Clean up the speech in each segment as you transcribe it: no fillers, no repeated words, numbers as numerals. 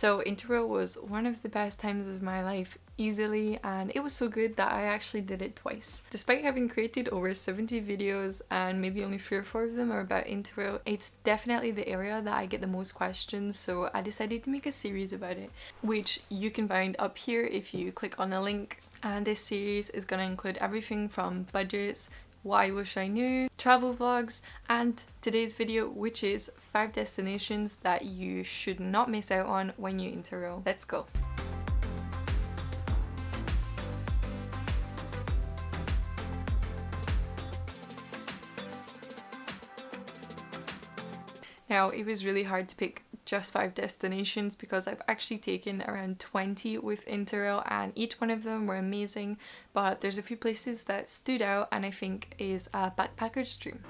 So Interrail was one of the best times of my life easily, and it was so good that I actually did it twice. Despite having created over 70 videos and maybe only 3 or 4 of them are about Interrail, it's definitely the area that I get the most questions, so I decided to make a series about it, which you can find up here if you click on the link. And this series is going to include everything from budgets, what I wish I knew, travel vlogs, and today's video, which is 5 destinations that you should not miss out on when you Interrail. Let's go! Now, it was really hard to pick just 5 destinations because I've actually taken around 20 with Interrail and each one of them were amazing, but there's a few places that stood out and I think is a backpacker's dream.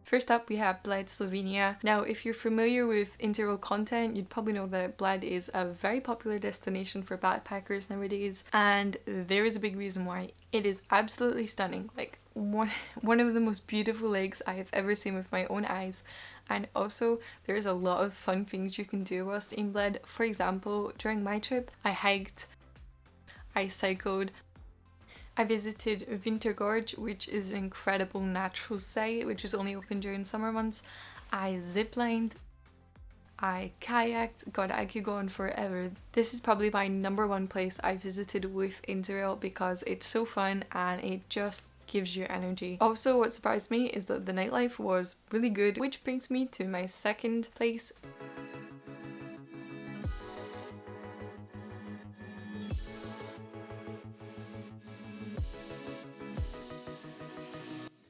First up, we have Bled, Slovenia. Now, if you're familiar with Interrail content, you'd probably know that Bled is a very popular destination for backpackers nowadays, and there is a big reason why. It is absolutely stunning, like one of the most beautiful lakes I have ever seen with my own eyes. And also, there's a lot of fun things you can do whilst in Bled. For example, during my trip, I hiked, I cycled, I visited Winter Gorge, which is an incredible natural site which is only open during summer months. I ziplined, I kayaked, god, I could go on forever. This is probably my #1 place I visited with Interrail because it's so fun and it just gives you energy. Also, what surprised me is that the nightlife was really good, which brings me to my second place.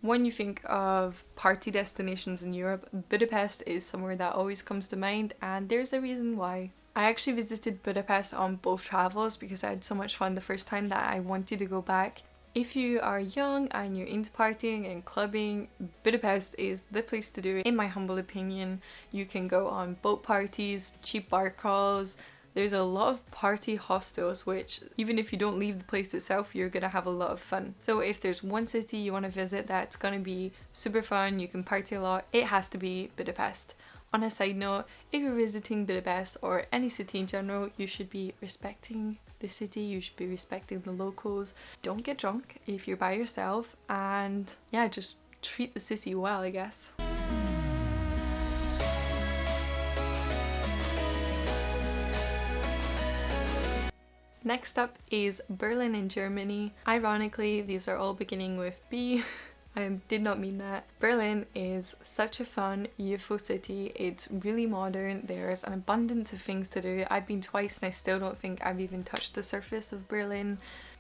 When you think of party destinations in Europe, Budapest is somewhere that always comes to mind, and there's a reason why. I actually visited Budapest on both travels because I had so much fun the first time that I wanted to go back. If you are young and you're into partying and clubbing, Budapest is the place to do it, in my humble opinion. You can go on boat parties, cheap bar crawls. There's a lot of party hostels, which even if you don't leave the place itself, you're gonna have a lot of fun. So if there's one city you want to visit that's gonna be super fun, you can party a lot, it has to be Budapest. On a side note, if you're visiting Budapest or any city in general, you should be respecting the city, you should be respecting the locals. Don't get drunk if you're by yourself, and yeah, just treat the city well, I guess. Next up is Berlin in Germany. Ironically, these are all beginning with B. I did not mean that. Berlin is such a fun, youthful city. It's really modern. There's an abundance of things to do. I've been twice and I still don't think I've even touched the surface of Berlin.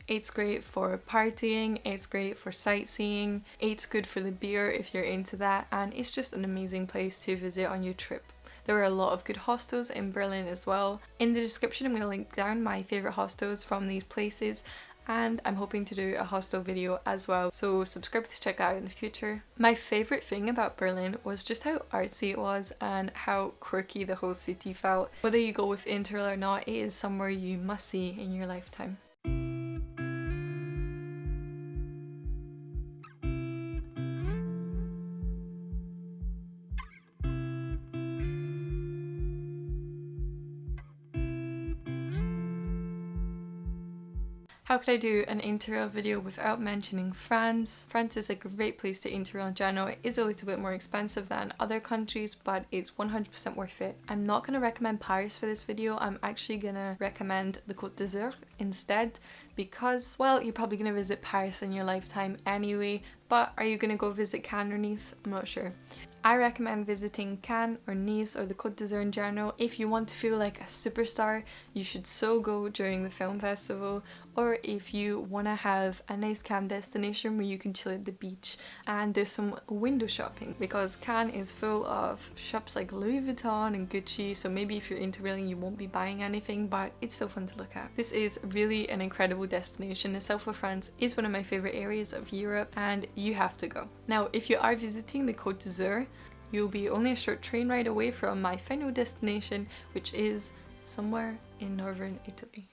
It's great for partying, it's great for sightseeing, it's good for the beer if you're into that, and it's just an amazing place to visit on your trip. There are a lot of good hostels in Berlin as well. In the description I'm going to link down my favourite hostels from these places, and I'm hoping to do a hostel video as well, so subscribe to check that out in the future. My favourite thing about Berlin was just how artsy it was and how quirky the whole city felt. Whether you go with Interrail or not, it is somewhere you must see in your lifetime. How could I do an Interrail video without mentioning France? France is a great place to Interrail in general. It is a little bit more expensive than other countries, but it's 100% worth it. I'm not going to recommend Paris for this video. I'm actually going to recommend the Côte d'Azur instead because, well, you're probably going to visit Paris in your lifetime anyway, but are you going to go visit Cannes or Nice? I'm not sure. I recommend visiting Cannes or Nice or the Côte d'Azur in general. If you want to feel like a superstar, you should so go during the film festival, or if you want to have a nice calm destination where you can chill at the beach and do some window shopping, because Cannes is full of shops like Louis Vuitton and Gucci, so maybe if you're Interrailing you won't be buying anything, but it's so fun to look at. This is really an incredible destination. The south of France is one of my favourite areas of Europe and you have to go. Now, if you are visiting the Côte d'Azur, you'll be only a short train ride away from my final destination, which is somewhere in northern Italy.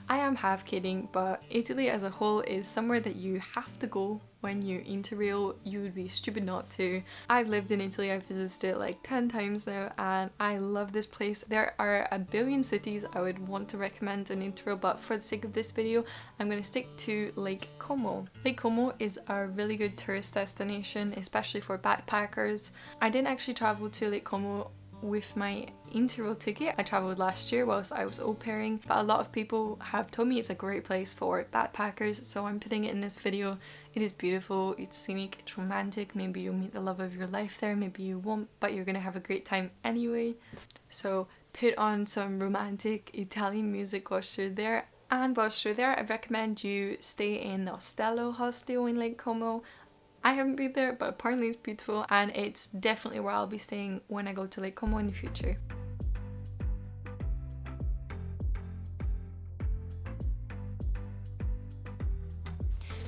I am half kidding, but Italy as a whole is somewhere that you have to go when you Interrail. You would be stupid not to. I've lived in Italy, I've visited it like 10 times now, and I love this place. There are a billion cities I would want to recommend an Interrail, but for the sake of this video, I'm going to stick to Lake Como. Lake Como is a really good tourist destination, especially for backpackers. I didn't actually travel to Lake Como with my Interrail ticket. I travelled last year whilst I was au pairing, but a lot of people have told me it's a great place for backpackers, so I'm putting it in this video. It is beautiful, it's scenic, it's romantic. Maybe you'll meet the love of your life there, maybe you won't, but you're gonna have a great time anyway. So put on some romantic Italian music whilst you're there, and whilst you're there I recommend you stay in the Ostello hostel in Lake Como. I haven't been there, but apparently it's beautiful, and it's definitely where I'll be staying when I go to Lake Como in the future.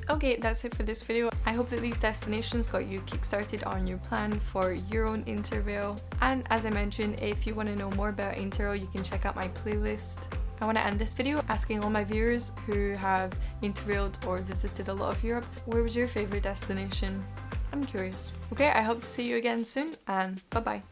Okay, that's it for this video. I hope that these destinations got you kickstarted on your plan for your own Interrail. And as I mentioned, if you want to know more about Interrail, you can check out my playlist. I want to end this video asking all my viewers who have Interrailed or visited a lot of Europe, where was your favourite destination? I'm curious. Okay, I hope to see you again soon, and bye bye.